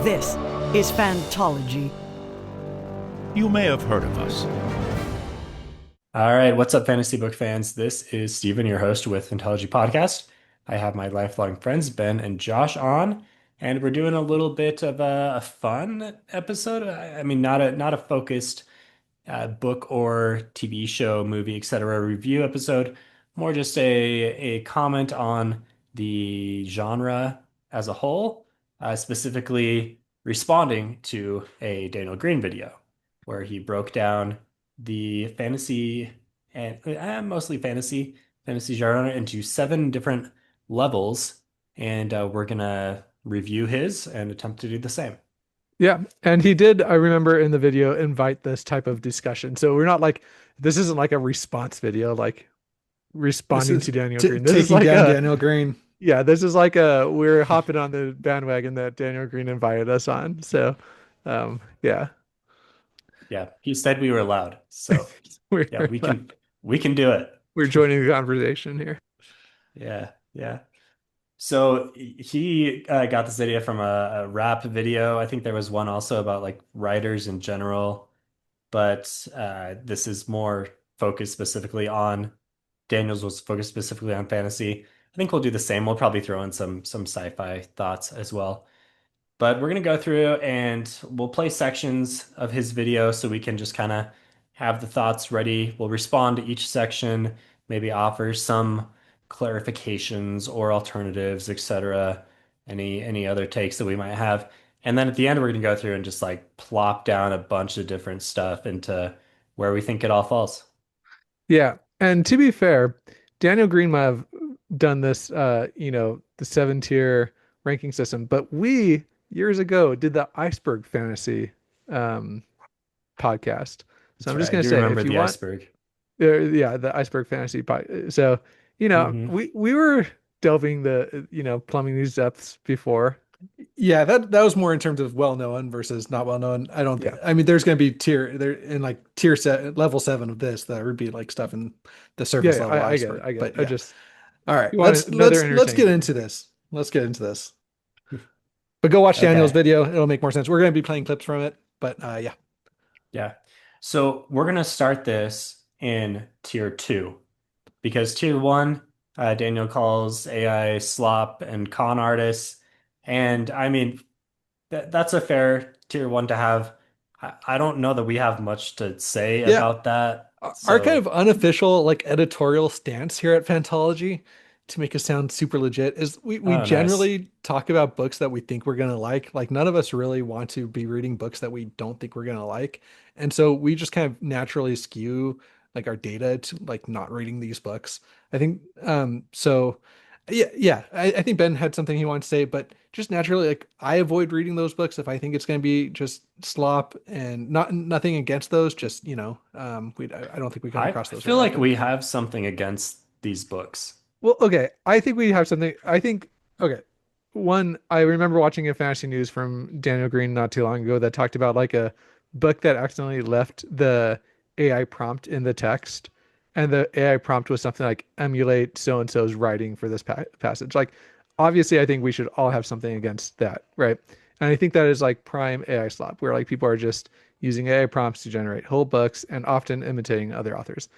This is Fantology. You may have heard of us. All right, what's up, fantasy book fans? This is Steven, your host with Intelligent Podcast. I have my lifelong friends, Ben and Josh, on, and we're doing a little bit of a fun episode. I mean, not a focused book or TV show, movie, etc. review episode, more just a comment on the genre as a whole, specifically responding to a Daniel Greene video where he broke down the fantasy and mostly fantasy genre into seven different levels, and we're gonna review his and attempt to do the same. Yeah, and he did, I remember in the video, invite this type of discussion. So we're not like, this isn't like a response video, like This responding is to Daniel t Greene. This is taking like down a, Daniel Greene. yeah, this is like a, we're hopping on the bandwagon that Daniel Greene invited us on. So, yeah, Yeah, he said we were allowed, so we're, yeah, we can do it. we're joining the conversation here. Yeah, yeah. So he got this idea from a rap video. I think there was one also about like writers in general, but this is more focused specifically on Daniel's was focused specifically on fantasy. I think we'll do the same. We'll probably throw in some sci-fi thoughts as well. But we're going to go through and we'll play sections of his video so we can just kind of have the thoughts ready. We'll respond to each section, maybe offer some clarifications or alternatives, etc. Any other takes that we might have. And then at the end, we're going to go through and just like plop down a bunch of different stuff into where we think it all falls. Yeah, and to be fair, Daniel Greene might have done this, the seven tier ranking system, but we years ago did the Iceberg Fantasy um, podcast. So That's I'm right. just I gonna do say, remember if you the want, iceberg. yeah, the Iceberg Fantasy pod. So Hmm. we were delving plumbing these depths before. Yeah, that was more in terms of well known versus not well known. I don't. Yeah, I mean, there's going to be tier there in like tier set level 7 of this that would be like stuff in the yeah, surface yeah, level I get it, iceberg. I get it. But I yeah, just all right. you want Let's another let's let's get entertaining. into this. Let's get into this. But go watch Daniel's Okay. video. It'll make more sense. We're going to be playing clips from it. But yeah, Yeah. So we're gonna start this in tier two because tier one, Daniel calls AI slop and con artists. And I mean, that's a fair tier one to have. I don't know that we have much to say yeah. about that. Our kind So, of unofficial like editorial stance here at Fantology, to make us sound super legit, is we oh, nice. generally talk about books that we think we're gonna like. Like none of us really want to be reading books that we don't think we're gonna like. And so we just kind of naturally skew like our data to like not reading these books. I think so yeah, I think Ben had something he wanted to say, but just naturally, like I avoid reading those books if I think it's going to be just slop, and nothing against those. Just I don't think we come across I those feel very like often. we have something against these books. Well, okay. I think we have something. I think, okay. One, I remember watching a fantasy news from Daniel Greene not too long ago that talked about like a book that accidentally left the AI prompt in the text. And the AI prompt was something like emulate so and so's writing for this passage. Like, obviously, I think we should all have something against that, right? And I think that is like prime AI slop, where like people are just using AI prompts to generate whole books and often imitating other authors.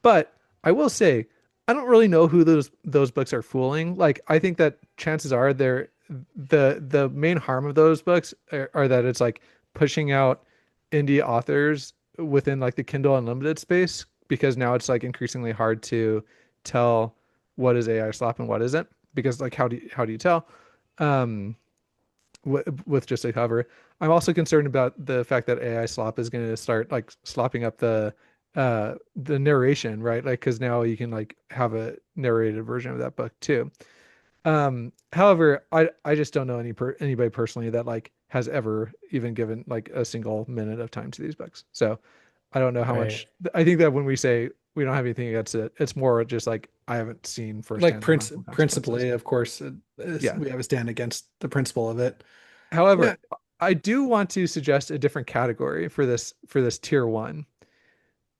But I will say, I don't really know who those books are fooling. Like, I think that chances are they're the main harm of those books are that it's like pushing out indie authors within like the Kindle Unlimited space because now it's like increasingly hard to tell what is AI slop and what isn't because like how do you tell um with just a cover. I'm also concerned about the fact that AI slop is going to start like slopping up the narration, right? Like because now you can like have a narrated version of that book too. However, I just don't know anybody personally that like has ever even given like a single minute of time to these books. So I don't know how Right. much. I think that when we say we don't have anything against it, it's more just like I haven't seen Like firsthand the harmful consequences. principally, of course, Yeah. we have a stand against the principle of it. Yeah. However, I do want to suggest a different category for this tier one,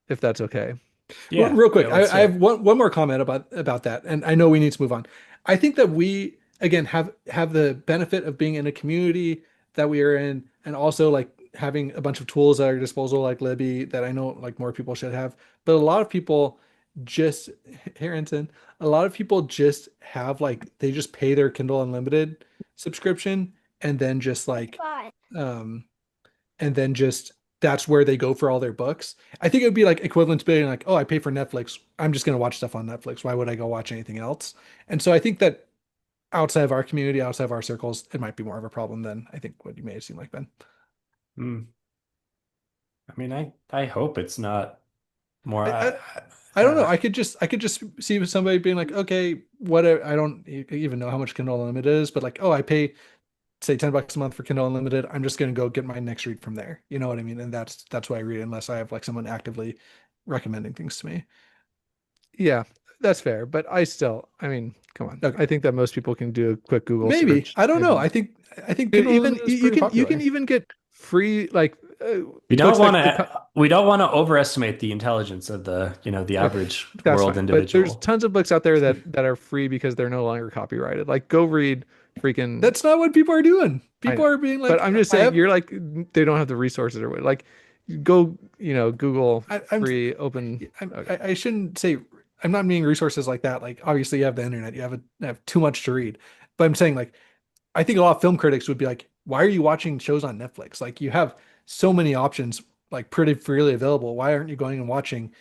if that's okay. Yeah. Real Yeah, quick, let's I hear have it. one more comment about that, and I know we need to move on. I think that we again have the benefit of being in a community that we are in, and also like having a bunch of tools at our disposal like Libby that I know like more people should have. But a lot of people just Harrington, a lot of people just have like they just pay their Kindle Unlimited subscription and then just like um and then just that's where they go for all their books. I think it would be like equivalent to being like, oh, I pay for Netflix. I'm just going to watch stuff on Netflix. Why would I go watch anything else? And so I think that outside of our community, outside of our circles, it might be more of a problem than I think what you may have seemed like, Ben. Hmm. I mean, I hope it's not more. I, I, I don't know. I could just see somebody being like, okay, whatever. I don't even know how much Kindle Unlimited is, but like, oh, I pay say $10 a month for Kindle Unlimited. I'm just gonna go get my next read from there. You know what I mean? And that's why I read unless I have like someone actively recommending things to me. Yeah, that's fair. But I mean, come on. Okay. I think that most people can do a quick Google Maybe. search. I don't know. And I think dude, Kindle even Unlimited is you pretty can popular. even get free like We books don't want that to we don't want to overestimate the intelligence of the average that's world fine. But there's individual. tons of books out there that are free because they're no longer copyrighted. Like go read freaking That's not what people are doing. I People know. are being But like, I'm just I saying have, you're like they don't have the resources or what. Like go, Google I'm free open. Okay. I shouldn't say I'm not meaning resources like that. Like obviously you have the internet, you have too much to read. But I'm saying like I think a lot of film critics would be like, why are you watching shows on Netflix? Like you have so many options like pretty freely available. Why aren't you going and watching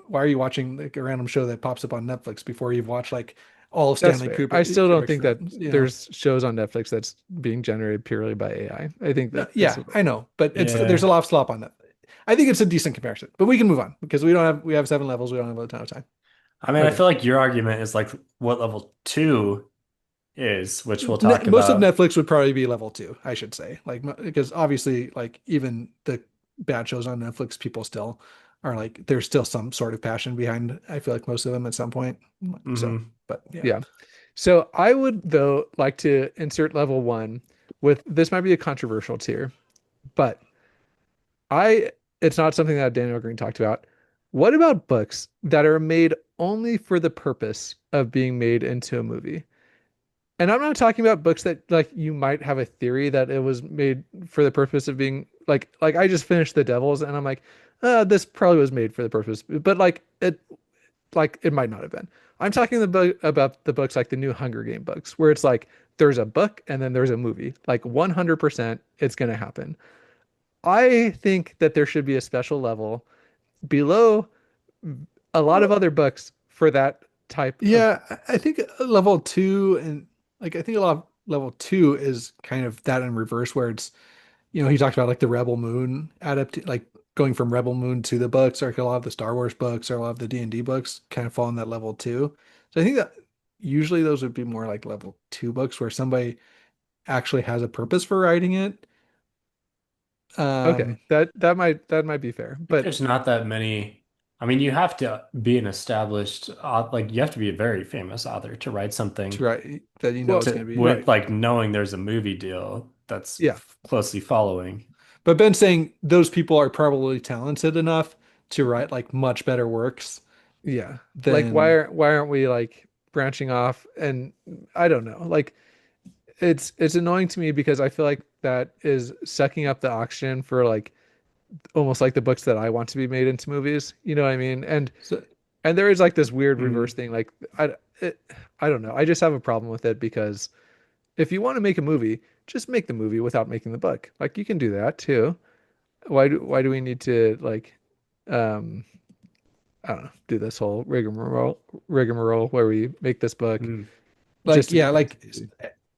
why are you watching like a random show that pops up on Netflix before you've watched like all of That's Stanley fair. I still don't Kubrick's think that films, there's shows on Netflix that's being generated purely by AI. I think No, that that's yeah, I know, but there's a Yeah. lot of slop on that. I think it's a decent comparison, but we can move on because we have 7 levels. We don't have a ton of time. I mean, I okay. feel like your argument is like what level two is, which we'll talk Most of about. Netflix would probably be level 2, I should say, like because obviously, like even the bad shows on Netflix, people still are like there's still some sort of passion behind. I feel like most of them at some point. So, Hmm. but yeah, Yeah. So I would though like to insert level one with this might be a controversial tier, but I it's not something that Daniel Greene talked about. What about books that are made only for the purpose of being made into a movie? And I'm not talking about books that like you might have a theory that it was made for the purpose of being like I just finished The Devils and I'm like, this probably was made for the purpose, but like it might not have been. I'm talking about the books like the new Hunger Game books, where it's like there's a book and then there's a movie. Like 100% it's going to happen. I think that there should be a special level below a lot of well, other books for that type of yeah, I think level 2 and like I think a lot of level 2 is kind of that in reverse, where it's he talked about like the Rebel Moon adapt like going from Rebel Moon to the books, or like a lot of the Star Wars books or a lot of the D&D books kind of fall in that level 2. So I think that usually those would be more like level 2 books where somebody actually has a purpose for writing it. okay. Um, That might be fair. I think But there's not that many. I mean, you have to be an established, like you have to be a very famous author to write to something write that well, it's to going to be with right. like knowing there's a movie deal that's yeah. closely following. But Ben's saying those people are probably talented enough to write like much better works Yeah. Like than why aren't we like branching off and I don't know. Like it's annoying to me because I feel like that is sucking up the oxygen for like almost like the books that I want to be made into movies. You know what I mean? so, And there is like this weird reverse Mm. thing. Like it, I don't know. I just have a problem with it because if you want to make a movie, just make the movie without making the book. Like you can do that too. Why do we need to like um I don't know, do this whole rigmarole where we make this book Mm. like just to yeah, get into like the movie.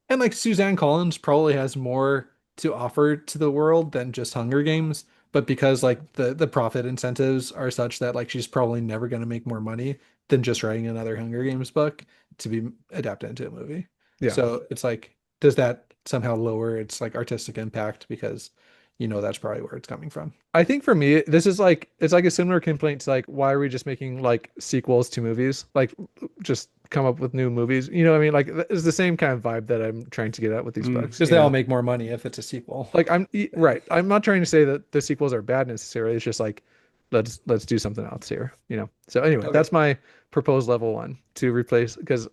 and like Suzanne Collins probably has more to offer to the world than just Hunger Games, but because like the profit incentives are such that like she's probably never going to make more money than just writing another Hunger Games book to be adapted into a movie. Yeah. So it's like, does that somehow lower its like artistic impact because that's probably where it's coming from. I think for me, this is like it's like a similar complaint to like why are we just making like sequels to movies? Like just come up with new movies. You know what I mean? Like it's the same kind of vibe that I'm trying to get at with these Mm. books, Because they all make more money if it's a sequel. Like right. I'm not trying to say that the sequels are bad necessarily. It's just like let's do something else here. So anyway, Okay. that's my proposed level one to replace because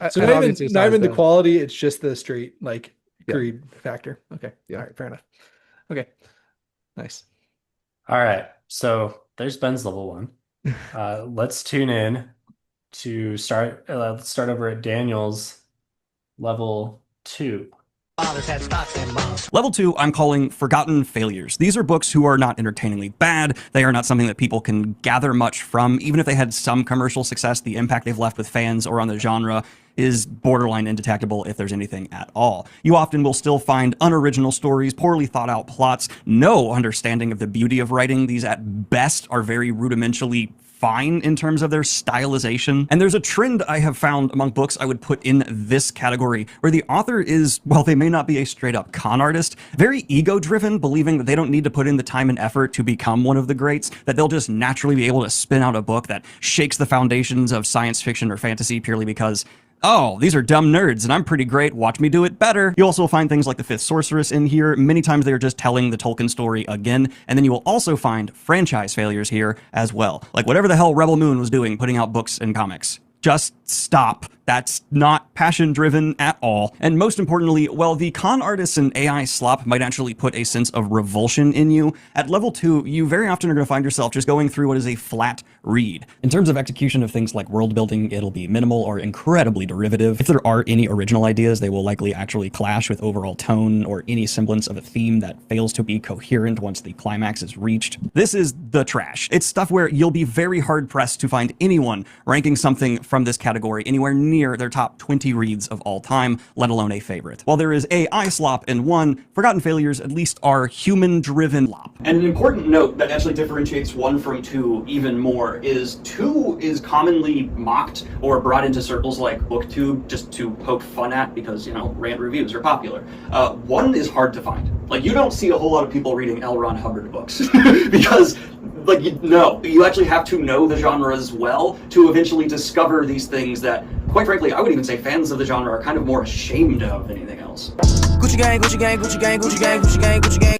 So and not even obviously it's not not as even the bad. quality, it's just the straight like Yeah. greed factor. Okay. Yeah. All right. Fair enough. Okay. Nice. All right. So there's Ben's level one. Let's tune in to start. Let's start over at Daniel's level two. Level 2, I'm calling Forgotten Failures. These are books who are not entertainingly bad. They are not something that people can gather much from. Even if they had some commercial success, the impact they've left with fans or on the genre is borderline indetectable if there's anything at all. You often will still find unoriginal stories, poorly thought out plots, no understanding of the beauty of writing. These at best are very rudimentally fine in terms of their stylization. And there's a trend I have found among books I would put in this category where the author is, while they may not be a straight up con artist, very ego driven, believing that they don't need to put in the time and effort to become one of the greats, that they'll just naturally be able to spin out a book that shakes the foundations of science fiction or fantasy purely because, oh, these are dumb nerds and I'm pretty great, watch me do it better. You also find things like The Fifth Sorceress in here. Many times they are just telling the Tolkien story again, and then you will also find franchise failures here as well. Like whatever the hell Rebel Moon was doing putting out books and comics. Just stop. That's not passion-driven at all. And most importantly, while the con artists and AI slop might actually put a sense of revulsion in you, at level 2, you very often are going to find yourself just going through what is a flat read. In terms of execution of things like world building, it'll be minimal or incredibly derivative. If there are any original ideas, they will likely actually clash with overall tone or any semblance of a theme that fails to be coherent once the climax is reached. This is the trash. It's stuff where you'll be very hard-pressed to find anyone ranking something from this category anywhere near their top 20 reads of all time, let alone a favorite. While there is AI slop in one, Forgotten Failures at least are human-driven slop. And an important note that actually differentiates 1 from 2 even more is 2 is commonly mocked or brought into circles like BookTube just to poke fun at because, you know, rant reviews are popular. 1 is hard to find. Like, you don't see a whole lot of people reading L. Ron Hubbard books because, like, you actually have to know the genres well to eventually discover these things that, quite frankly, I would even say fans of the genre are kind of more ashamed of than anything else. Gucci gang, Gucci gang, Gucci gang, Gucci gang, Gucci gang, Gucci gang.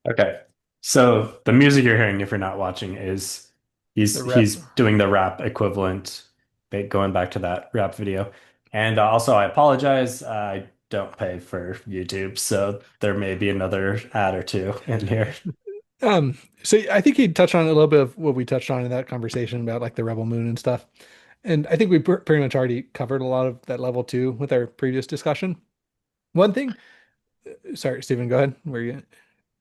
Okay. So the music you're hearing, if you're not watching, is he's doing the rap equivalent, going back to that rap video. And also, I apologize. I don't pay for YouTube, so there may be another ad or two in here. So I think he touched on a little bit of what we touched on in that conversation about like the Rebel Moon and stuff. And I think we pretty much already covered a lot of that level 2 with our previous discussion. One thing, sorry, Stephen, go ahead. Where are you?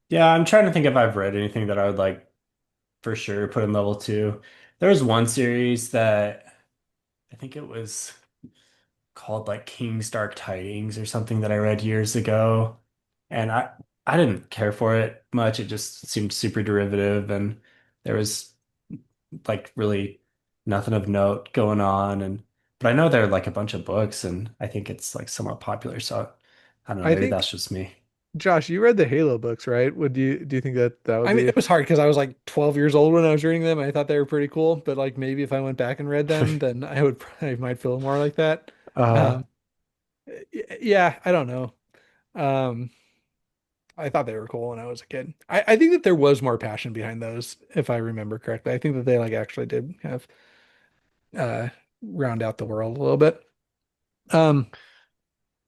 Yeah, I'm trying to think if I've read anything that I would like for sure put in level 2. There was one series that I think it was called like King's Dark Tidings or something that I read years ago. And I didn't care for it much. It just seemed super derivative and there was like really nothing of note going on. But I know there are like a bunch of books and I think it's like somewhat popular. So I don't know, I maybe think, that's just me. Josh, you read the Halo books, right? Do you think that would I mean, be? it was hard because I was like 12 years old when I was reading them. I thought they were pretty cool, but like maybe if I went back and read them, then I might feel more like that. Uh, Um, yeah, I don't know. Um, I thought they were cool when I was a kid. I think that there was more passion behind those, if I remember correctly. I think that they like actually did kind of round out the world a little bit. Um,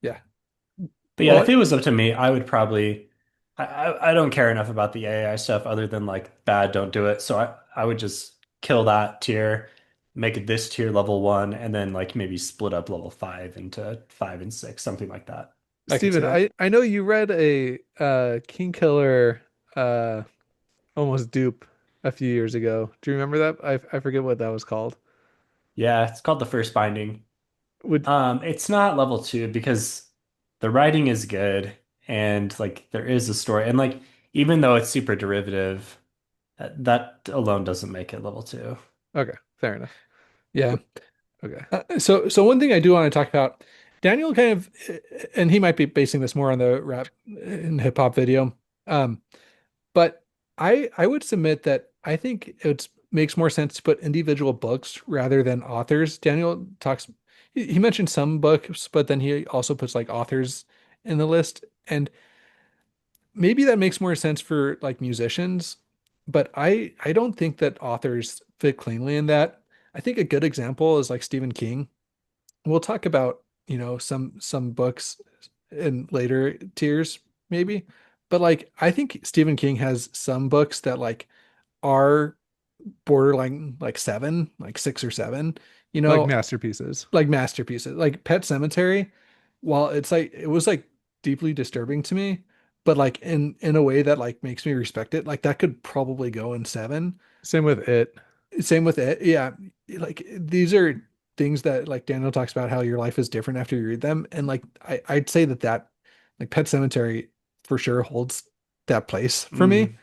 yeah. But yeah, if Well, it was up to me, I would probably I don't care enough about the AI stuff other than like bad, don't do it. So I would just kill that tier, make it this tier level 1, and then like maybe split up level 5 into 5 and 6, something like that. I could see Steven, that. I know you read a King Killer almost dupe a few years ago. Do you remember that? I forget what that was called. Yeah, it's called The First Binding. Would It's not level 2 because the writing is good and like there is a story. And like even though it's super derivative, that alone doesn't make it level 2. Okay, fair enough. Yeah. Okay. So one thing I do want to talk about, Daniel kind of, and he might be basing this more on the rap and hip hop video. Um, but I would submit that I think it makes more sense to put individual books rather than authors. Daniel talks, he mentioned some books, but then he also puts like authors in the list. And maybe that makes more sense for like musicians, but I don't think that authors fit cleanly in that. I think a good example is like Stephen King. We'll talk about, some books in later tiers, maybe. But like I think Stephen King has some books that like are borderline like seven, like six or seven, you Like know, masterpieces. like masterpieces. Like Pet Cemetery, while it's like it was like deeply disturbing to me, but like in a way that like makes me respect it. Like that could probably go in seven. Same with it. Same with it. Yeah. Like these are things that like Daniel talks about how your life is different after you read them. And like I'd say that like Pet Cemetery for sure holds that place for me.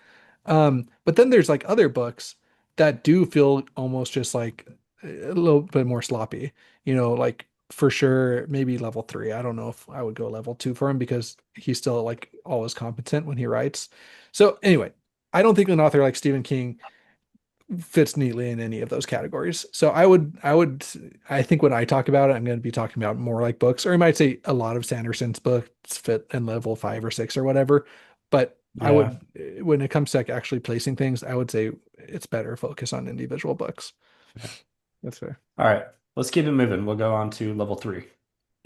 Mm. But then there's like other books that do feel almost just like a little bit more sloppy, like for sure, maybe level three. I don't know if I would go level two for him because he's still like always competent when he writes. So anyway, I don't think an author like Stephen King fits neatly in any of those categories. So I think when I talk about it, I'm going to be talking about more like books, or I might say a lot of Sanderson's books fit in level 5 or 6 or whatever. But I Yeah. would, when it comes to like actually placing things, I would say it's better focus on individual books. That's fair. All right. Let's keep it moving. We'll go on to level 3.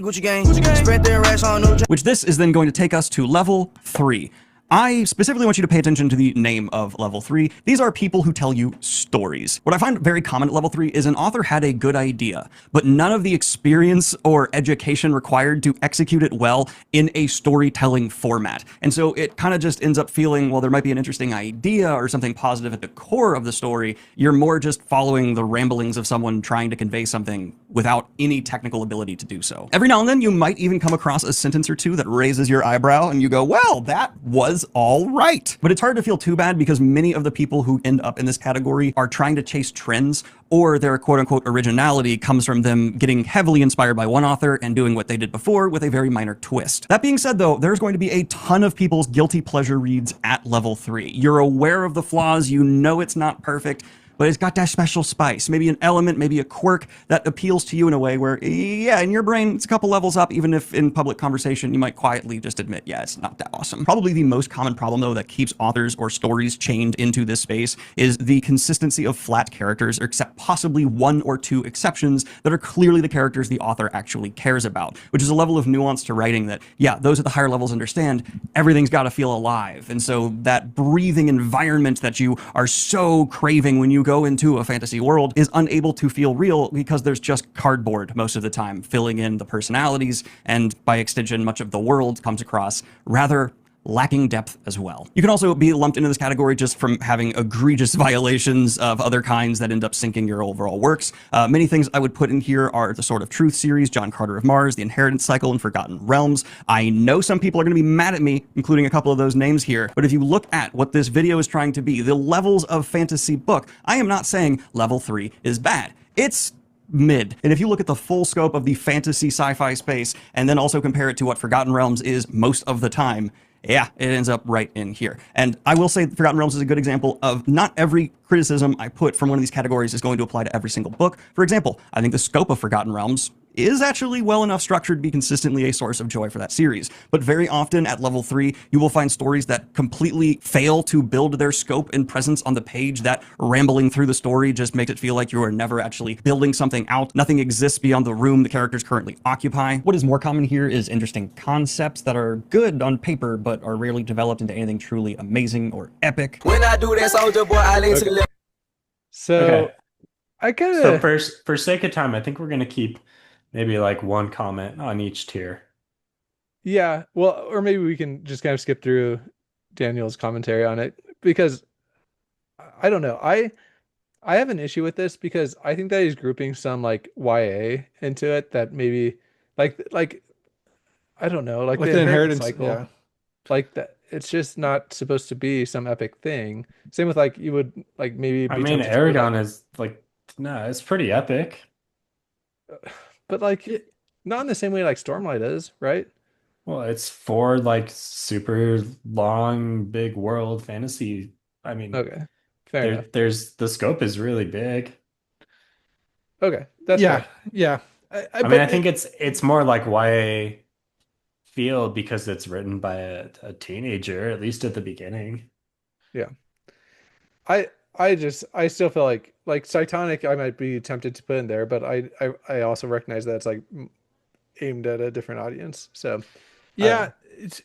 Gucci gang, spread their racks on new. Which this is then going to take us to level 3. I specifically want you to pay attention to the name of level 3. These are people who tell you stories. What I find very common at level 3 is an author had a good idea, but none of the experience or education required to execute it well in a storytelling format. And so it kind of just ends up feeling, well, there might be an interesting idea or something positive at the core of the story. You're more just following the ramblings of someone trying to convey something without any technical ability to do so. Every now and then you might even come across a sentence or two that raises your eyebrow and you go, well, that was all right. But it's hard to feel too bad because many of the people who end up in this category are trying to chase trends, or their quote unquote originality comes from them getting heavily inspired by one author and doing what they did before with a very minor twist. That being said though, there's going to be a ton of people's guilty pleasure reads at level 3. You're aware of the flaws, you know it's not perfect, but it's got that special spice, maybe an element, maybe a quirk that appeals to you in a way where, yeah, in your brain, it's a couple levels up, even if in public conversation, you might quietly just admit, yeah, it's not that awesome. Probably the most common problem, though, that keeps authors or stories chained into this space is the consistency of flat characters, except possibly one or two exceptions that are clearly the characters the author actually cares about, which is a level of nuance to writing that, yeah, those at the higher levels understand everything's got to feel alive. And so that breathing environment that you are so craving when you go into a fantasy world is unable to feel real because there's just cardboard most of the time filling in the personalities, and by extension much of the world comes across rather lacking depth as well. You can also be lumped into this category just from having egregious violations of other kinds that end up sinking your overall works. Many things I would put in here are the Sword of Truth series, John Carter of Mars, The Inheritance Cycle, and Forgotten Realms. I know some people are going to be mad at me, including a couple of those names here, but if you look at what this video is trying to be, the levels of fantasy book, I am not saying level 3 is bad. It's mid. And if you look at the full scope of the fantasy sci-fi space and then also compare it to what Forgotten Realms is most of the time, yeah, it ends up right in here. And I will say Forgotten Realms is a good example of not every criticism I put from one of these categories is going to apply to every single book. For example, I think the scope of Forgotten Realms is actually well enough structured to be consistently a source of joy for that series. But very often at level 3, you will find stories that completely fail to build their scope and presence on the page, that rambling through the story just makes it feel like you are never actually building something out. Nothing exists beyond the room the characters currently occupy. What is more common here is interesting concepts that are good on paper, but are rarely developed into anything truly amazing or epic. When I do that, soldier boy, I lean to the left. So Okay. I kind So of for sake of time, I think we're going to keep maybe like one comment on each tier. yeah, well, or maybe we can just kind of skip through Daniel's commentary on it because I don't know. I have an issue with this because I think that he's grouping some like YA into it that maybe like I don't know, like Like the the inheritance inheritance, cycle, yeah. like that it's just not supposed to be some epic thing. Same with like you would like maybe I be mean, tempted to read Aragon like, is like, no, it's pretty epic. but like not in the same way like Stormlight is, right? Well, it's for like super long, big world fantasy. I mean, Okay. Fair enough. there's the scope is really big. Okay, that's Yeah, fair. yeah. I mean, But I think it's more like YA feel because it's written by a teenager, at least at the beginning. Yeah. I still feel like Cytonic I might be tempted to put in there, but I also recognize that it's like aimed at a different audience. So Yeah,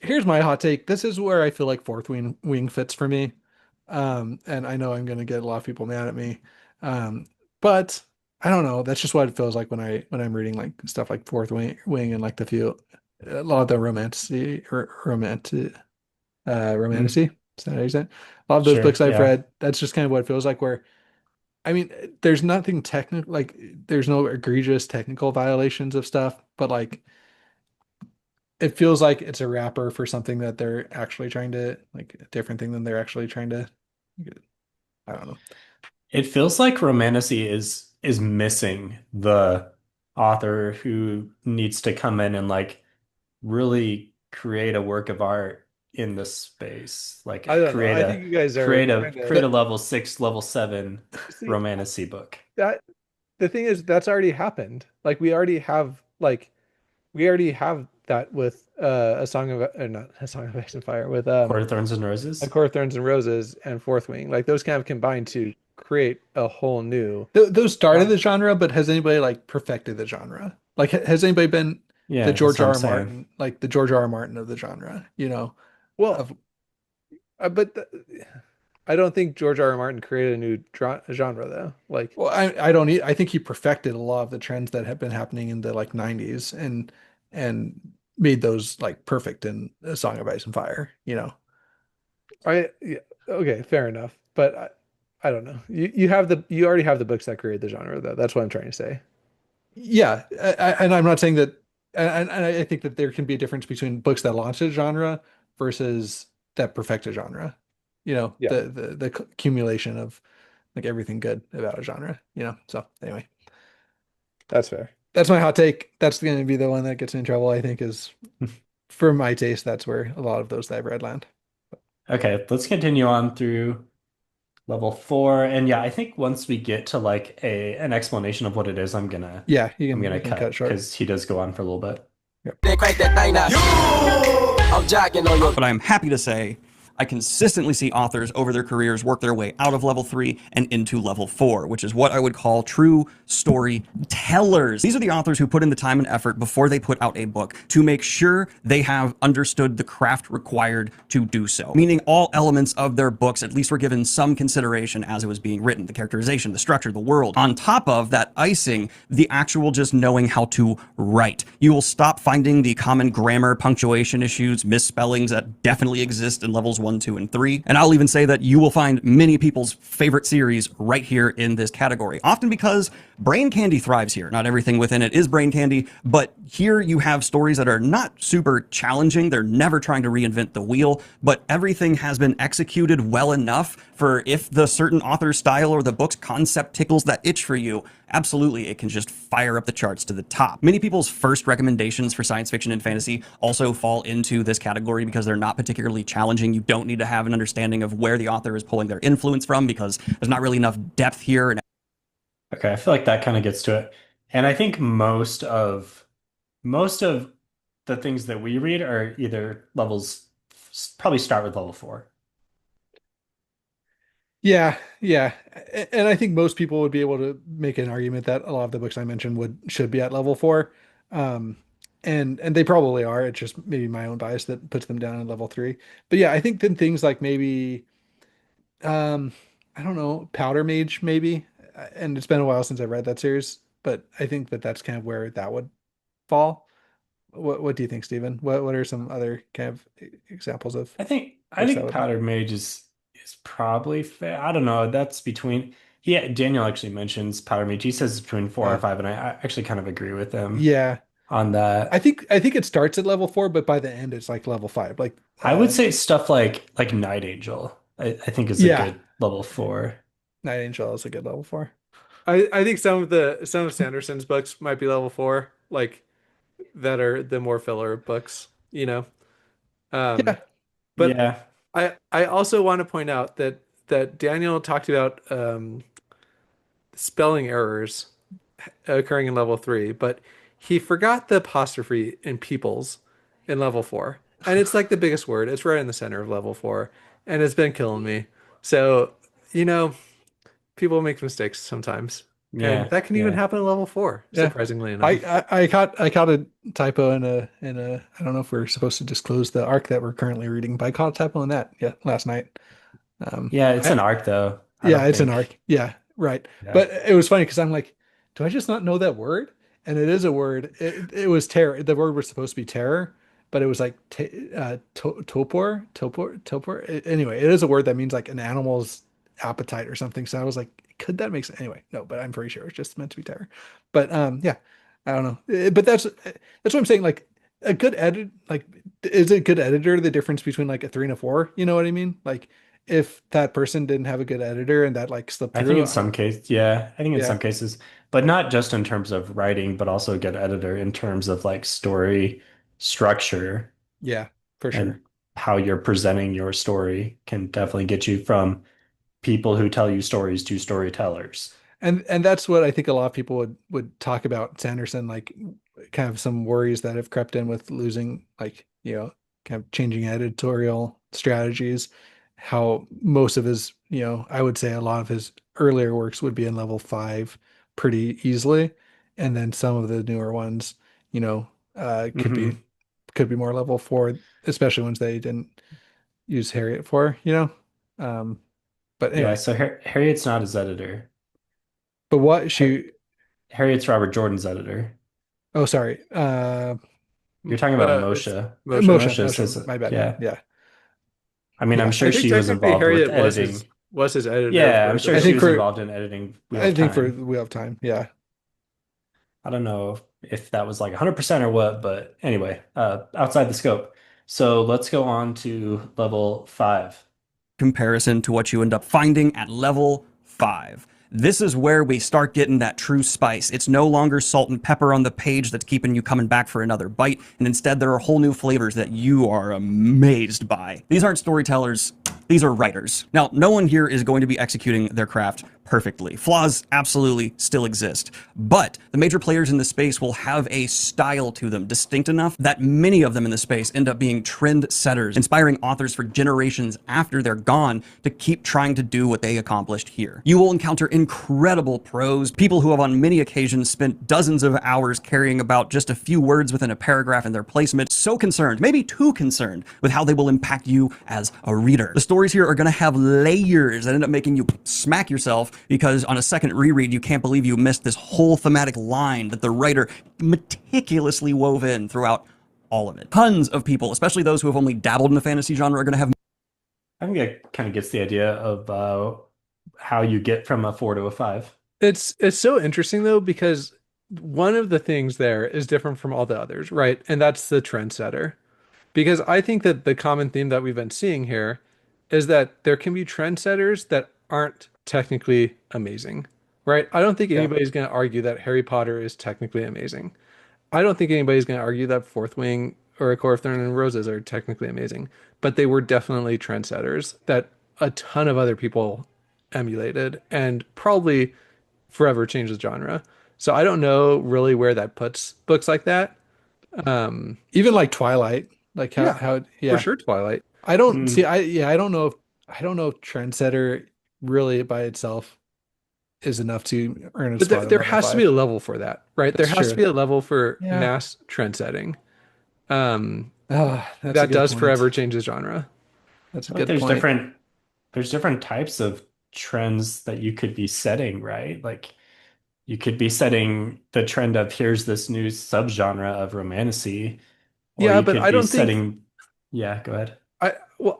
here's my hot take. This is where I feel like fourth wing fits for me. And I know I'm gonna get a lot of people mad at me. Um, but I don't know. That's just what it feels like when I'm reading like stuff like fourth wing and like a lot of the Mm, romancy. Is that how you say it? A lot of those sure, books I've yeah. read, that's just kind of what it feels like where I mean, there's nothing technical, like there's no egregious technical violations of stuff, but like it feels like it's a wrapper for something that they're actually trying to like a different thing than they're actually trying to. I don't know. It feels like Romantasy is missing the author who needs to come in and like really create a work of art in this space. I Like don't know. I think you guys are kind create of a level 6, level 7 see Romantasy book. that the thing is that's already happened. Like we already have that with a song of or not a song of ice and fire with Court of Thorns and a Roses. core of thorns and roses and fourth wing. Like those kind of combine to create a whole new Those started genre. the genre, but has anybody like perfected the genre? Like, has anybody been Yeah, that's what I'm saying. The George R. R. Martin of the genre? Well, Of but I don't think George R. R. Martin created a new genre though. Like, well, I don't I think he perfected a lot of the trends that have been happening in the like 90s and made those like perfect in A Song of Ice and Fire. yeah, okay, fair enough. But I don't know. You already have the books that create the genre though. That's what I'm trying to say. Yeah, and I'm not saying that, and I think that there can be a difference between books that launch a genre versus that perfect a genre. Yeah, The accumulation of like everything good about a genre. So anyway, that's fair. that's my hot take. That's going to be the one that gets me in trouble. I think is for my taste. That's where a lot of those that I've read land. Okay, let's continue on through level 4. And yeah, I think once we get to like a an explanation of what it is, Yeah, I'm you gonna can cut cut short. because he does go on for a little bit. Yep. They crank that thing now. I'm jocking on your But I'm happy to say I consistently see authors over their careers work their way out of level 3 and into level 4, which is what I would call true storytellers. These are the authors who put in the time and effort before they put out a book to make sure they have understood the craft required to do so. Meaning all elements of their books at least were given some consideration as it was being written. The characterization, the structure, the world. On top of that icing, the actual just knowing how to write. You will stop finding the common grammar, punctuation issues, misspellings that definitely exist in levels 1, 2, and 3. And I'll even say that you will find many people's favorite series right here in this category. Often because brain candy thrives here. Not everything within it is brain candy, but here you have stories that are not super challenging. They're never trying to reinvent the wheel, but everything has been executed well enough for if the certain author style or the book's concept tickles that itch for you, absolutely, it can just fire up the charts to the top. Many people's first recommendations for science fiction and fantasy also fall into this category because they're not particularly challenging. You don't need to have an understanding of where the author is pulling their influence from because there's not really enough depth here. And Okay, I feel like that kind of gets to it. And I think most of the things that we read are either levels probably start with level 4. Yeah, yeah. And I think most people would be able to make an argument that a lot of the books I mentioned would should be at level 4. Um, and they probably are. It's just maybe my own bias that puts them down at level 3. But yeah, I think then things like maybe um I don't know, Powder Mage maybe. And it's been a while since I read that series, but I think that that's kind of where that would fall. What do you think, Stephen? What are some other kind of examples of I books that think would Powdered Mage is probably fair. I don't know. That's between yeah, Daniel actually mentions Powdered Mage. He says it's between 4 and uh 5, and I actually kind of agree with him yeah. on I that. think I think it starts at level 4, but by the end it's like level 5. Like I would say stuff like Night Angel, I think is a yeah, good level 4. Night Angel is a good level 4. I think some of Sanderson's books might be level 4, like that are the more filler books. Um, Yeah. but Yeah. I also want to point out that Daniel talked about spelling errors occurring in level 3, but he forgot the apostrophe in peoples in level 4. And it's like the biggest word. It's right in the center of level 4, and it's been killing me. So, you know, people make mistakes sometimes. And Yeah, that can even yeah. happen at level 4, Yeah. surprisingly I, enough. I caught a typo in a I don't know if we're supposed to disclose the arc that we're currently reading, but I caught a typo in that last night. Yeah, it's I an arc though. I Yeah, don't it's an think. arc. Yeah, right. Yeah. But it was funny because I'm like, do I just not know that word? And it is a word. It was terror. The word was supposed to be terror, but it was like topor. Anyway, it is a word that means like an animal's appetite or something. So I was like, could that make sense? Anyway, no, but I'm pretty sure it's just meant to be terror. But yeah, I don't know. But that's what I'm saying. Like a good edit, like is a good editor the difference between like a 3 and a 4? You know what I mean? Like if that person didn't have a good editor and that like slipped I think through, in some case, yeah, I think in yeah, some cases, but not just in terms of writing, but also a good editor in terms of like story structure yeah, for and sure. how you're presenting your story can definitely get you from people who tell you stories to storytellers. And that's what I think a lot of people would talk about Sanderson, like kind of some worries that have crept in with losing, like, kind of changing editorial strategies, how most of his, I would say a lot of his earlier works would be in level 5 pretty easily. And then some of the newer ones, you know, could be Hmm. more level 4, especially ones they didn't use Harriet for. Um, but Yeah, anyway, so Harriet's not his editor. but what Har she Harriet's Robert Jordan's editor. Oh, sorry. You're talking about It's Moshe. Moshe. Motion, Moshe says, motion. My bad. yeah. Yeah. I mean, I'm Yeah. I sure think she was technically involved with Harriet editing. was his editor Yeah, I'm for sure I she think was for involved in editing Wheel I of think for Time. Wheel of Time. Yeah. I don't know if that was like 100% or what, but anyway, outside the scope. So let's go on to level 5. Comparison to what you end up finding at level 5. This is where we start getting that true spice. It's no longer salt and pepper on the page that's keeping you coming back for another bite, and instead there are whole new flavors that you are amazed by. These aren't storytellers, these are writers. Now, no one here is going to be executing their craft perfectly. Flaws absolutely still exist, but the major players in the space will have a style to them distinct enough that many of them in the space end up being trend setters, inspiring authors for generations after they're gone to keep trying to do what they accomplished here. You will encounter incredible pros, people who have on many occasions spent dozens of hours carrying about just a few words within a paragraph in their placement, so concerned, maybe too concerned, with how they will impact you as a reader. The stories here are going to have layers that end up making you smack yourself because on a second reread, you can't believe you missed this whole thematic line that the writer meticulously wove in throughout all of it. Tons of people, especially those who have only dabbled in the fantasy genre, are going to have. I think that kind of gets the idea of how you get from a 4 to a 5. It's so interesting though because one of the things there is different from all the others, right? And that's the trendsetter. Because I think that the common theme that we've been seeing here is that there can be trendsetters that aren't technically amazing, right? I don't think Yeah. anybody's going to argue that Harry Potter is technically amazing. I don't think anybody's going to argue that Fourth Wing or A Court of Thorns and Roses are technically amazing, but they were definitely trendsetters that a ton of other people emulated and probably forever changed the genre. So I don't know really where that puts books like that. Even like Twilight, like Yeah, for yeah. sure, Twilight. I don't Mm, see. I don't know if Trendsetter really by itself is enough to earn a But spot in there level has to be a 5. level for that, right? There That's has to true. be a level for Yeah. mass trend setting. Um, Oh, that's a that good does point. forever change the genre. That's I a feel like good point. there's different types of trends that you could be setting, right? Like you could be setting the trend of here's this new subgenre of romantasy, or Yeah, you but could I be don't think setting, yeah, go ahead.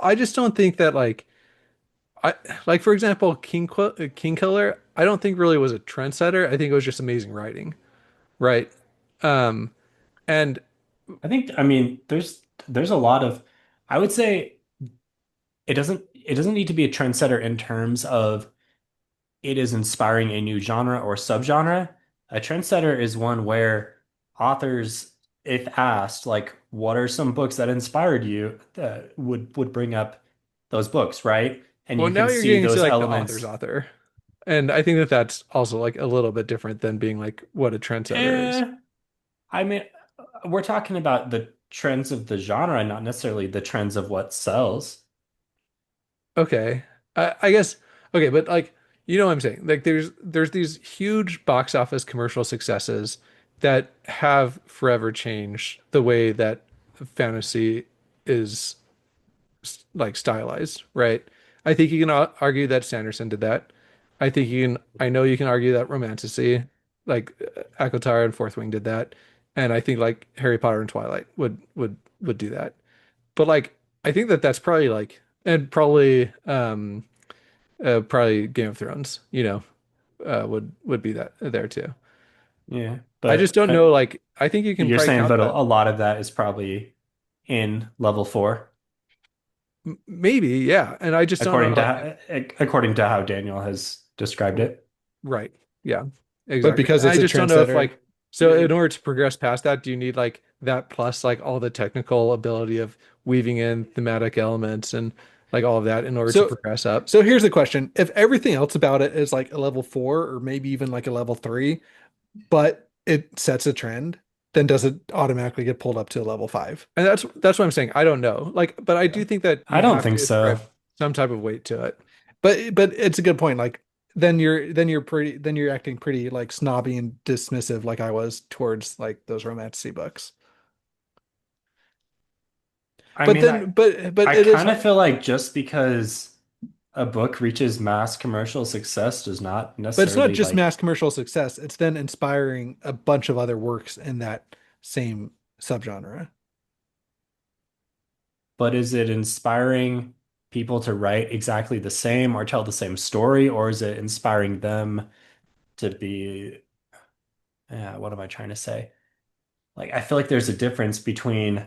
I just don't think that I like for example King Killer. I don't think really was a trendsetter. I think it was just amazing writing, right? Um, and I mean, there's a lot of, I would say it doesn't need to be a trendsetter in terms of it is inspiring a new genre or subgenre. A trendsetter is one where authors, if asked, like, what are some books that inspired you, would bring up those books, right? And well, you now can you're see getting to those like the author's elements. author, and I think that that's also like a little bit different than being like what a trendsetter is. Eh, I mean, we're talking about the trends of the genre, not necessarily the trends of what sells. Okay. I guess okay, but like You know what I'm saying? Like there's these huge box office commercial successes that have forever changed the way that fantasy is like stylized, right? I think you can argue that Sanderson did that. I know you can argue that Romanticy, like ACOTAR and Fourth Wing did that. And I think like Harry Potter and Twilight would do that. But like I think that that's probably like and probably Game of Thrones, would be that there too. Yeah, I just but don't know. Like, I think you can you're probably saying, count but that. a lot of that is probably in level four, Maybe, yeah. And I just don't know. Like, according to how Daniel has described it. right. Yeah, But exactly. because And I it's a just don't know if trendsetter, like, so in order to progress past that, do you need like that plus like all the technical ability of weaving in thematic elements and like all of that in order to so progress up? so here's the question. If everything else about it is like a level 4 or maybe even like a level 3, but it sets a trend, then does it automatically get pulled up to a level 5? And that's what I'm saying. I don't know. Like, but I do think that I you don't have think to so. ascribe some type of weight to it. But it's a good point. Like then you're acting pretty like snobby and dismissive like I was towards like those romantasy books. I But mean, then but I it is kind of feel like just because a book reaches mass commercial success does not but it's not necessarily just like, mass commercial success. It's then inspiring a bunch of other works in that same subgenre. but is it inspiring people to write exactly the same or tell the same story, or is it inspiring them to be, yeah, what am I trying to say? Like, I feel like there's a difference between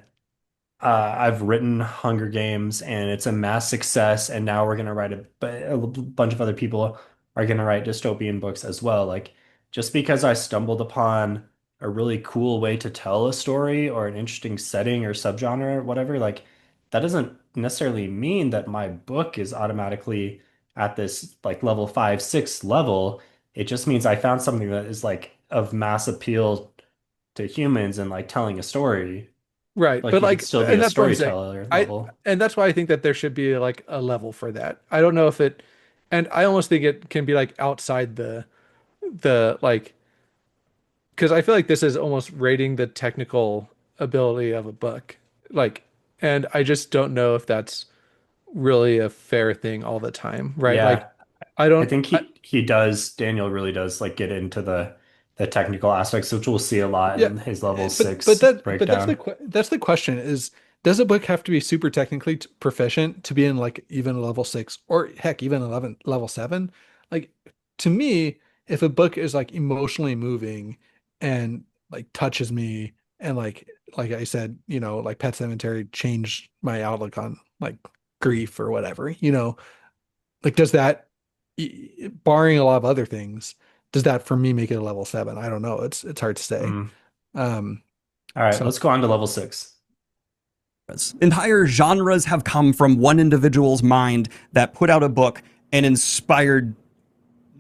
I've written Hunger Games and it's a mass success, and now we're gonna write a bunch of other people are gonna write dystopian books as well. Like, just because I stumbled upon a really cool way to tell a story or an interesting setting or subgenre or whatever, like that doesn't necessarily mean that my book is automatically at this like level 5, 6 level. It just means I found something that is like of mass appeal to humans and like telling a story. Right. Like But you could like, still be and a that's what I'm saying. storyteller I, level. and that's why I think that there should be like a level for that. I don't know if it, and I almost think it can be like outside the like, because I feel like this is almost rating the technical ability of a book. Like, and I just don't know if that's really a fair thing all the time. Right. Like, Yeah, I I don't, think he does. Daniel really does like get into the technical aspects, which we'll see a lot Yeah, in his level but 6 that's breakdown. that's the question is does a book have to be super technically proficient to be in like even a level 6 or heck even 11 level 7? Like to me, if a book is like emotionally moving and like touches me and like I said, like Pet Cemetery changed my outlook on like grief or whatever, like does that barring a lot of other things, does that for me make it a level 7? I don't know. It's hard to say. Mm. Um, All right, so let's go on to level 6. Entire genres have come from one individual's mind that put out a book and inspired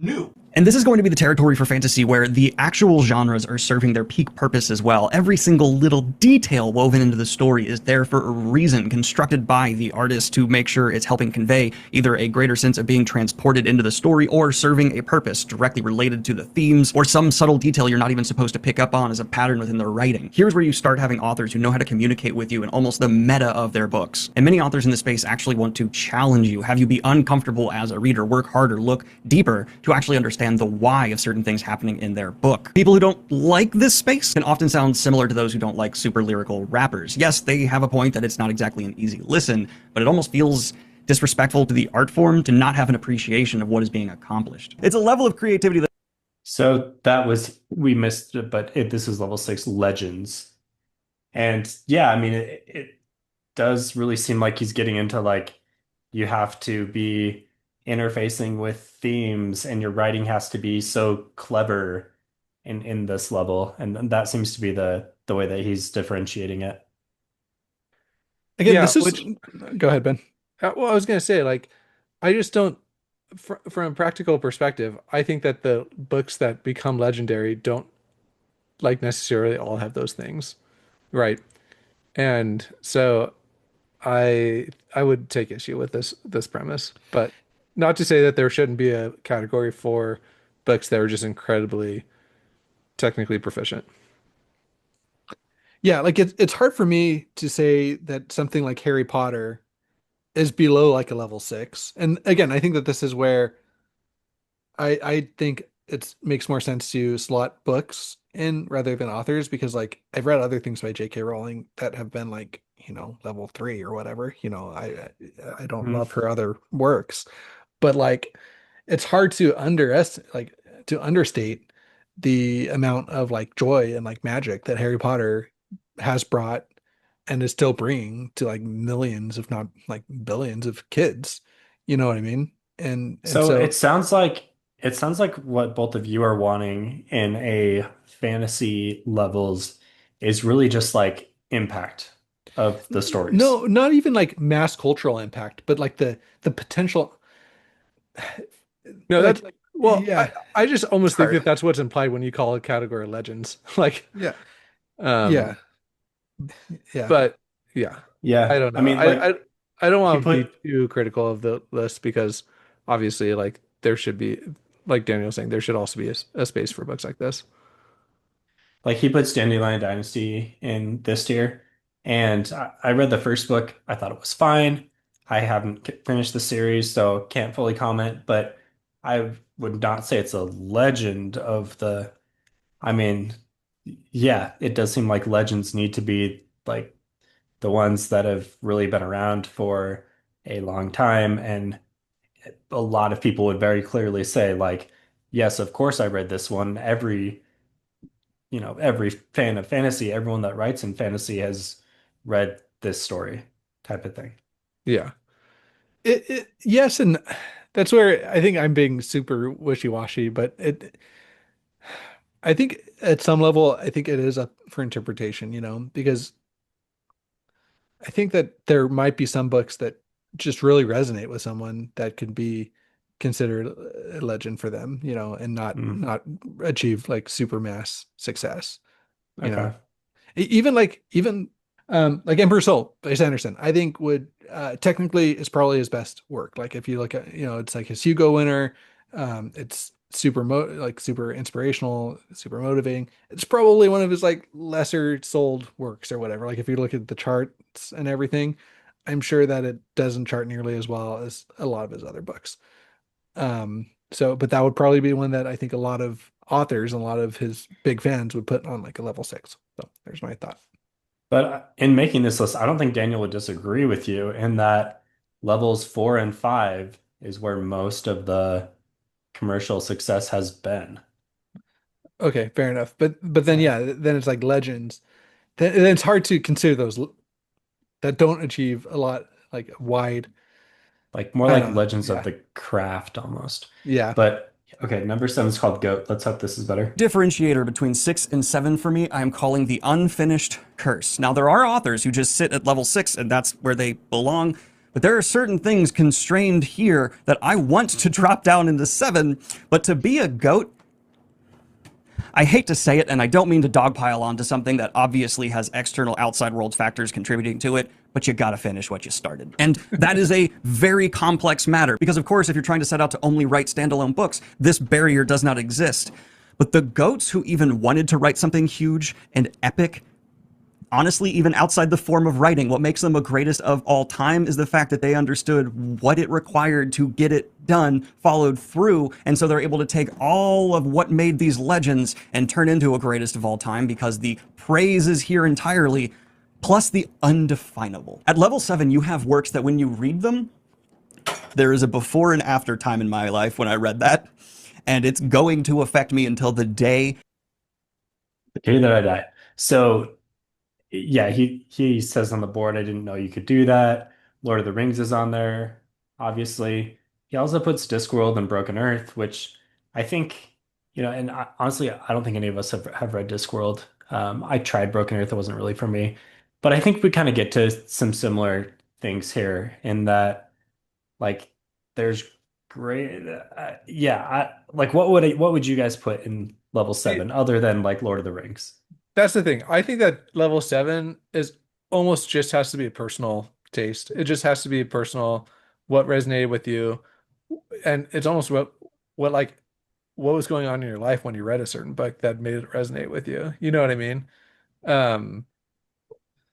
new. And this is going to be the territory for fantasy where the actual genres are serving their peak purpose as well. Every single little detail woven into the story is there for a reason, constructed by the artist to make sure it's helping convey either a greater sense of being transported into the story or serving a purpose directly related to the themes or some subtle detail you're not even supposed to pick up on as a pattern within their writing. Here's where you start having authors who know how to communicate with you in almost the meta of their books. And many authors in this space actually want to challenge you, have you be uncomfortable as a reader, work harder, look deeper to actually understand the why of certain things happening in their book. People who don't like this space can often sound similar to those who don't like super lyrical rappers. Yes, they have a point that it's not exactly an easy listen, but it almost feels disrespectful to the art form to not have an appreciation of what is being accomplished. It's a level of creativity that So that was we missed it, but this is level 6 legends. And yeah, I mean it does really seem like he's getting into like you have to be interfacing with themes and your writing has to be so clever in this level. And that seems to be the way that he's differentiating it. again, yeah, this is which, go ahead, Ben. well, I was going to say, like, I just don't, from a practical perspective, I think that the books that become legendary don't like necessarily all have those things. Right. And so I would take issue with this premise, but not to say that there shouldn't be a category for books that are just incredibly technically proficient. Yeah, like it's hard for me to say that something like Harry Potter is below like a level 6. And again, I think that this is where I think it makes more sense to slot books in rather than authors because like I've read other things by J.K. Rowling that have been like, level 3 or whatever. I don't Mm. love her other works, but like it's hard to understate the amount of like joy and like magic that Harry Potter has brought and is still bringing to like millions, if not like billions of kids. You know what I mean? And So so it sounds like what both of you are wanting in a fantasy levels is really just like impact of the stories. no, not even like mass cultural impact, but like the potential No, that's like well, yeah, I just it's almost think hard. that that's what's implied when you call a category legends. Like, Yeah. um, Yeah. Yeah. but yeah, I Yeah. don't I know. mean, like I don't he want to be put too critical of the list because obviously, like, there should be, like Daniel was saying, there should also be a space for books like this. like he puts Dandelion Dynasty in this tier. And I read the first book. I thought it was fine. I haven't finished the series, so can't fully comment, but I would not say it's a legend of the I mean, yeah, it does seem like legends need to be like the ones that have really been around for a long time. And a lot of people would very clearly say, like, yes, of course I read this one. Every fan of fantasy, everyone that writes in fantasy has read this story type of thing. Yeah. Yes, and that's where I think I'm being super wishy-washy, but I think at some level, I think it is up for interpretation, because I think that there might be some books that just really resonate with someone that could be considered a legend for them, and not Mm, not achieve like super mass success, you know. okay. Even like Emperor Soul by Sanderson, I think would technically is probably his best work. Like if you look at, it's like his Hugo winner. It's super inspirational, super motivating. It's probably one of his like lesser sold works or whatever. Like if you look at the charts and everything, I'm sure that it doesn't chart nearly as well as a lot of his other books. But that would probably be one that I think a lot of authors and a lot of his big fans would put on like a level 6. So there's my thought. But in making this list, I don't think Daniel would disagree with you in that levels 4 and 5 is where most of the commercial success has been. Okay, fair enough. But then So, yeah, then it's like legends. Then it's hard to consider those that don't achieve a lot like wide. like more I like don't know. Legends of Yeah. the Craft almost. Yeah. But okay, number 7 is called Goat. Let's hope this is better. Differentiator between 6 and 7 for me, I am calling the Unfinished Curse. Now, there are authors who just sit at level 6 and that's where they belong, but there are certain things constrained here that I want to drop down into 7, but to be a GOAT, I hate to say it, and I don't mean to dogpile onto something that obviously has external outside world factors contributing to it, but you gotta finish what you started. And that is a very complex matter, because of course, if you're trying to set out to only write standalone books, this barrier does not exist. But the GOATs who even wanted to write something huge and epic, honestly, even outside the form of writing, what makes them a greatest of all time is the fact that they understood what it required to get it done, followed through, and so they're able to take all of what made these legends and turn into a greatest of all time because the praise is here entirely, plus the undefinable. At level 7, you have works that when you read them, there is a before and after time in my life when I read that, and it's going to affect me until the day. The day that I die. So yeah, he says on the board, I didn't know you could do that. Lord of the Rings is on there, obviously. He also puts Discworld and Broken Earth, which I think, and honestly, I don't think any of us have read Discworld. I tried Broken Earth, it wasn't really for me. But I think we kind of get to some similar things here in that, like, there's great, yeah. Like, what would you guys put in level See, 7 other than like Lord of the Rings? that's the thing. I think that level 7 is almost just has to be a personal taste. It just has to be personal, what resonated with you. and it's almost what like what was going on in your life when you read a certain book that made it resonate with you. You know what I mean? Um,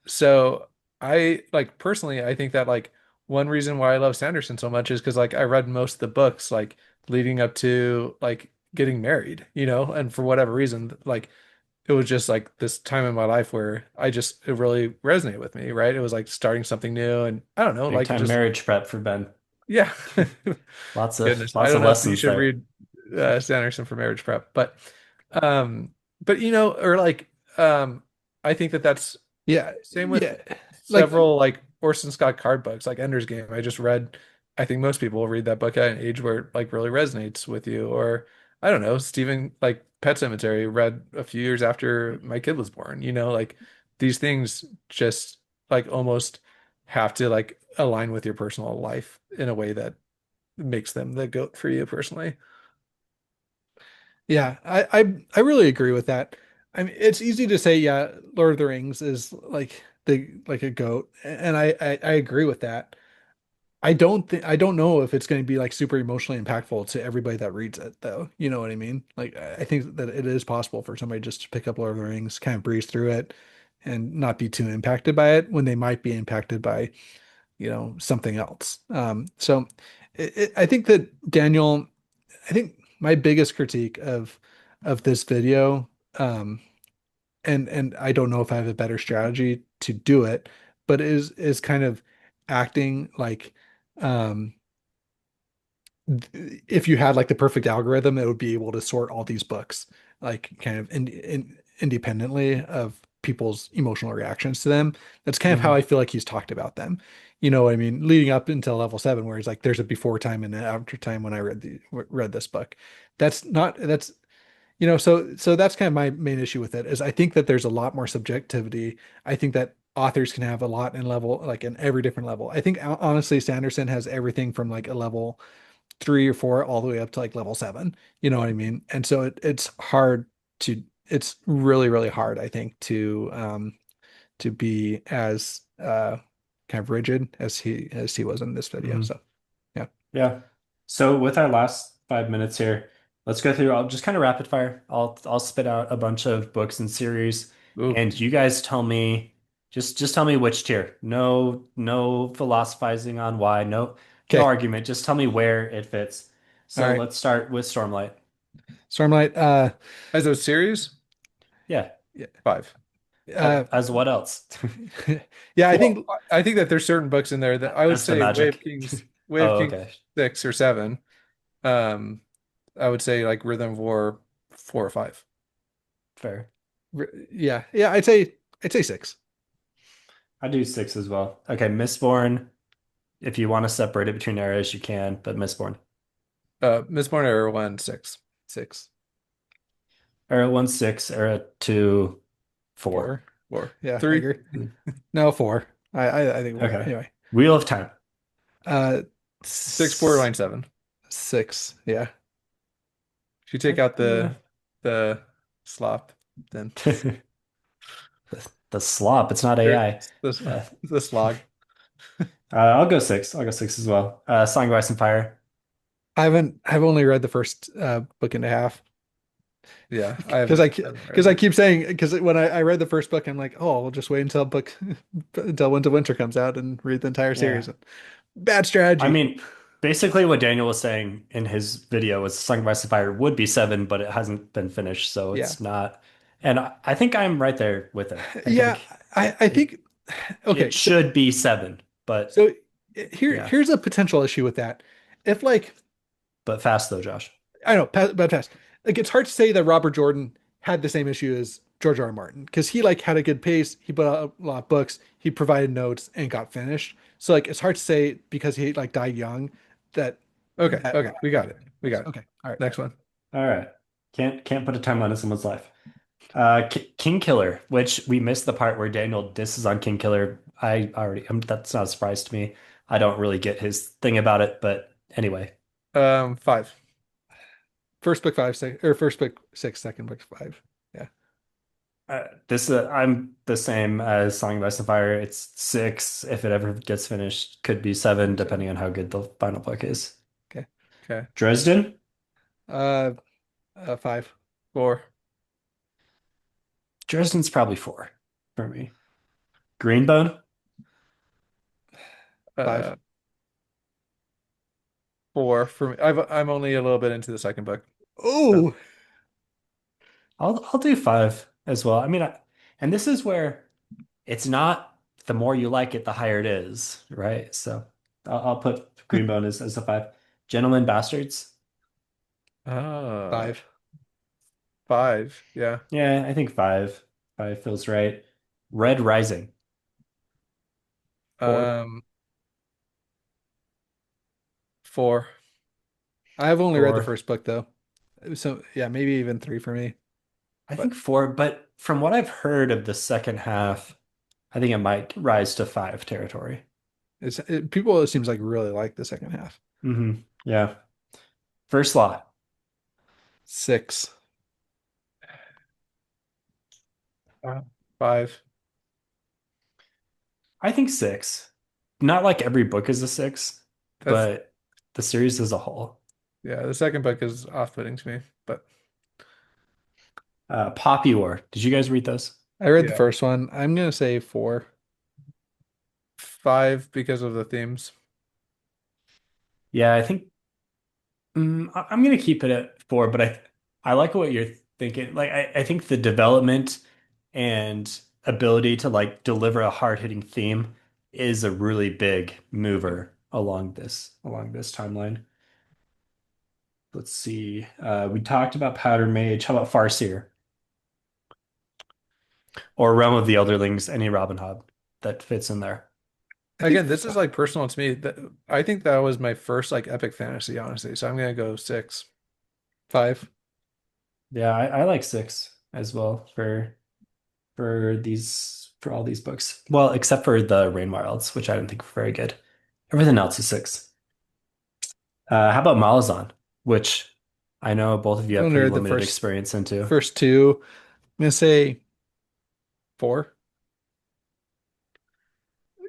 so I like personally, I think that like one reason why I love Sanderson so much is because like I read most of the books like leading up to like getting married, you know, and for whatever reason, like it was just like this time in my life where it really resonated with me, right? It was like starting something new, and I don't know, Big like time just marriage prep for Ben. yeah. Lots of Goodness, I lots don't of know if you lessons should there. read Sanderson for marriage prep, um, but you know, or like, I think that that's Yeah, same with yeah. Like several like Orson Scott Card books, like Ender's Game. I just read. I think most people read that book at an age where it like really resonates with you, or I don't know, Stephen like Pet Cemetery read a few years after my kid was born. You know, like these things just like almost have to like align with your personal life in a way that makes them the goat for you personally. Yeah, I really agree with that. I mean, it's easy to say, yeah, Lord of the Rings is like a goat, and I agree with that. I don't know if it's going to be like super emotionally impactful to everybody that reads it, though. You know what I mean? Like, I think that it is possible for somebody just to pick up Lord of the Rings, kind of breeze through it, and not be too impacted by it when they might be impacted by, something else. So I think that Daniel, I think my biggest critique of this video, um, and I don't know if I have a better strategy to do it, but is kind of acting like um if you had like the perfect algorithm, it would be able to sort all these books like kind of independently of people's emotional reactions to them. That's kind of how Hmm. I feel like he's talked about them. You know what I mean? Leading up until level 7, where he's like, there's a before time and an after time when I read this book. That's not that's so that's kind of my main issue with it is I think that there's a lot more subjectivity. I think that authors can have a lot in level, like in every different level. I think honestly, Sanderson has everything from like a level 3 or 4 all the way up to like level 7. You know what I mean? And so it's really, really hard, I think, to be as kind of rigid as he was in this video. Hmm. So yeah. Yeah. So with our last 5 minutes here, let's go through. I'll just kind of rapid fire. I'll spit out a bunch of books and series, Ooh, and you guys tell me just tell me which tier. No philosophizing on why. No Okay. argument. Just tell me where it fits. All So right. let's start with Stormlight. Stormlight, as a series, Yeah. yeah, 5. As what else? yeah, I Well, think I think that there's certain books in there that I would As the say magic. Way of Oh, Kings okay. 6 or 7. Um, I would say like Rhythm of War 4 or 5. Fair. yeah, I'd say 6. I do six as well. Okay, Mistborn. If you want to separate it between eras, you can, but Mistborn. Mistborn Era 1 6. 6. Era 1, 6, Era 2, 4. 4. 4. Yeah, I 3. agree. No, 4. I think 4. Okay. Anyway. Wheel of Time. Uh 6 s- borderline 7. 6. Yeah. If you take out the slop, then The slop. It's not or AI. the Uh, the slog. I'll go six. I'll go six as well. Song of Ice and Fire. I've only read the first book and a half. Yeah, Because I haven't read because I it. keep saying because when I read the first book, I'm like, oh, we'll just wait until book until Winter comes out and read the entire Yeah. series. Bad I strategy. mean, basically what Daniel was saying in his video was Song of Ice and Fire would be seven, but it hasn't been finished, so Yeah. it's not. And I think I'm right there with him. I Yeah, think I it think okay, it should be seven, but so yeah. here's a potential issue with that. If like But fast though, Josh. I know, bad fast. Like it's hard to say that Robert Jordan had the same issue as George R. R. Martin because he like had a good pace. He put out a lot of books. He provided notes and got finished. So like it's hard to say because he like died young that Okay, that okay, we got it. We got it. okay. All right. Next one. All right. Can't put a timeline on someone's life. King Killer, which we missed the part where Daniel disses on King Killer. That's not a surprise to me. I don't really get his thing about it, but anyway. 5. First book 5, or first book 6, second book 5. Yeah. This I'm the same as Song of Ice and Fire. It's six if it ever gets finished. Could be seven So, depending on how good the final book is. okay. Okay. Dresden? Uh, 5. 4. Dresden's probably 4 for me. Greenbone? 5. Uh, 4 for me. I'm only a little bit into the second book. So, Oh, I'll do 5 as well. I mean, and this is where it's not the more you like it, the higher it is, right? So I'll put Greenbone as a 5. Gentlemen Bastards? 5. 5. Yeah. Yeah, I think 5. 5 feels right. Red Rising? 4? Um, 4. I've only read the 4? first book though. So yeah, maybe even 3 for me. I But think 4, but from what I've heard of the second half, I think it might rise to 5 territory. People, it seems like, really like the second half. Yeah. First Law. 6. 5. I think 6. Not like every book is a 6, That's but the series as a whole. yeah. The second book is off-putting to me, but Poppy War. Did you guys read those? I read the yeah, first one. I'm gonna say 4. 5 because of the themes. Yeah, I think I'm gonna keep it at 4, but I like what you're thinking. Like I think the development and ability to like deliver a hard-hitting theme is a really big mover along this timeline. Let's see. We talked about Powder Mage. How about Farseer or Realm of the Elderlings? Any Robin Hobb that fits in there. I think Again, this is like personal to me. That I think that was my first like epic fantasy, honestly. So I'm gonna go 6. 5. Yeah, I like 6 as well for all these books. Well, except for the Rain Wilds, which I don't think were very good. Everything else is 6. How about Malazan, which I know both of you I have only pretty read the limited experience into. first 2. I'm gonna say 4.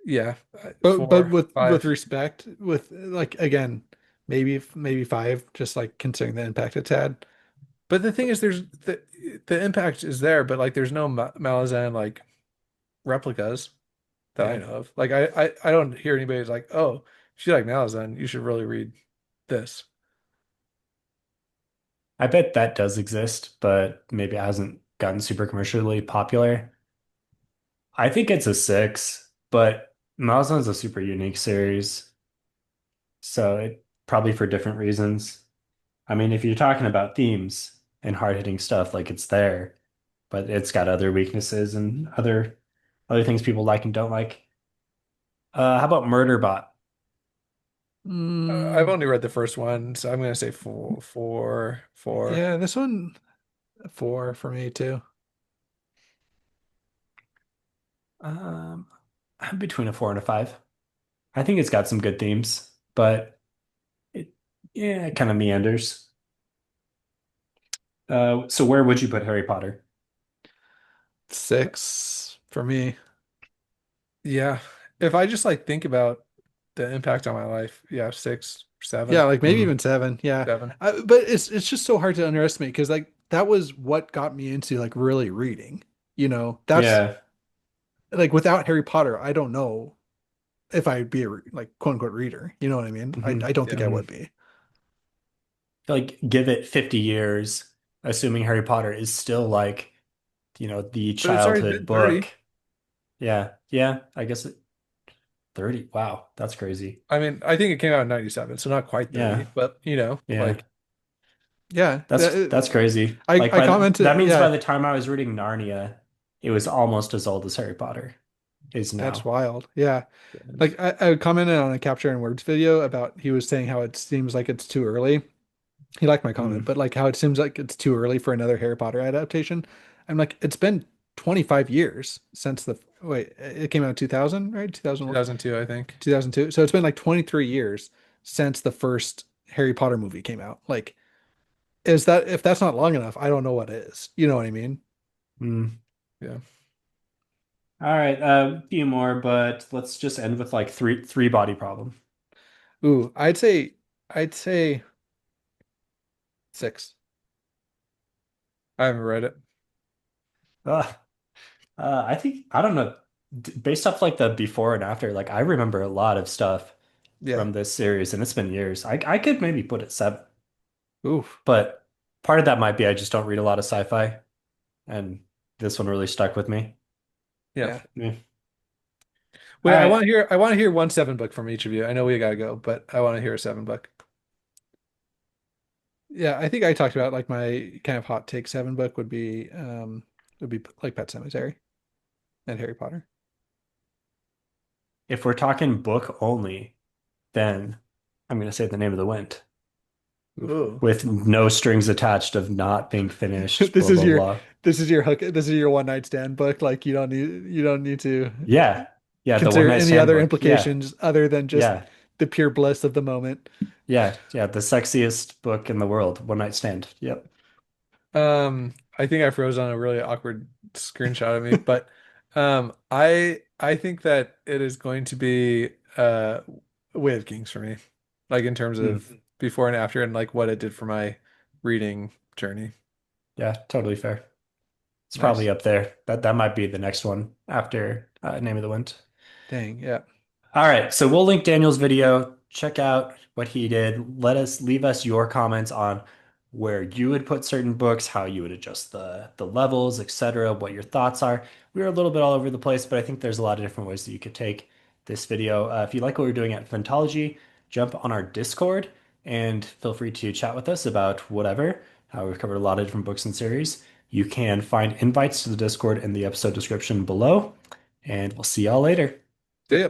Yeah, But 4, with 5. respect, with like again, maybe 5, just like considering the impact it's had. But the thing is, there's the impact is there, but like there's no Malazan like replicas that I Yeah. know of. Like I don't hear anybody who's like, oh, if you like Malazan, you should really read this. I bet that does exist, but maybe it hasn't gotten super commercially popular. I think it's a 6, but Malazan's a super unique series, so it probably for different reasons. I mean, if you're talking about themes and hard-hitting stuff, like it's there, but it's got other weaknesses and other things people like and don't like. How about Murderbot? I've Mm, only read the first one, so I'm gonna say 4, 4, 4. yeah, this one 4 for me too. Um, I'm between a 4 and a 5. I think it's got some good themes, but yeah, it kind of meanders. So where would you put Harry Potter? 6 for me. Yeah. If I just like think about the impact on my life, yeah, 6, 7, Yeah, like maybe Hmm. even 7. Yeah, 7. but it's just so hard to underestimate because like that was what got me into like really reading. That's Yeah. like without Harry Potter, I don't know if I'd be a like quote unquote reader. You know what I mean? I Hmm. don't think I Yeah. would be. Like give it 50 years, assuming Harry Potter is still like, the But it's already childhood been 30. book. Yeah. Yeah, I guess 30. Wow, that's crazy. I mean, I think it came out in 97, so not quite Yeah. 30, but Yeah. like Yeah, That's crazy. Like I that commented. means by Yeah, the time I was reading Narnia, it was almost as old as Harry Potter is that's now. wild. Yeah, like I commented on a capture and words video about he was saying how it seems like it's too early. He liked my comment, Mm. but like how it seems like it's too early for another Harry Potter adaptation. I'm like, it's been 25 years since the wait, it came out in 2000, right? 2001, 2002, I think. 2002. So it's been like 23 years since the first Harry Potter movie came out. Like, is that if that's not long enough, I don't know what is. You know what I mean? Mm. Yeah. All right, a few more, but let's just end with like three body problem. Ooh, I'd say 6. I haven't read it. Uh, I think I don't know. Based off like the before and after, like I remember a lot of stuff Yeah. from this series, and it's been years. I could maybe put it 7, Oof. but part of that might be I just don't read a lot of sci-fi, and this one really stuck with me. Yeah. Yeah. Wait, All I right. want to hear. I want to hear one 7 book from each of you. I know we gotta go, but I want to hear a 7 book. Yeah, I think I talked about like my kind of hot take 7 book would be like Pet Sematary and Harry Potter. If we're talking book only, then I'm gonna say The Name of the Wind Ooh. with no strings attached of not being finished, This blah is blah your blah. this is your hook. This is your one night stand book. Like you don't need to Yeah. Yeah, the one consider night any stand other book. Yeah. implications other than just Yeah. the pure bliss of the moment. Yeah. Yeah. The sexiest book in the world, One Night Stand. Yep. I think I froze on a really awkward screenshot of me, but I think that it is going to be Way of Kings for me, like in terms Hmm. of before and after, and like what it did for my reading journey. Yeah, totally fair. It's Nice. probably up there. That might be the next one after Name of the Wind. Dang, yeah. All right, so we'll link Daniel's video. Check out what he did. Leave us your comments on where you would put certain books, how you would adjust the levels, etc., what your thoughts are. We were a little bit all over the place, but I think there's a lot of different ways that you could take this video. If you like what we're doing at Phantology, jump on our Discord and feel free to chat with us about whatever. We've covered a lot of different books and series. You can find invites to the Discord in the episode description below, and we'll see y'all later. See ya.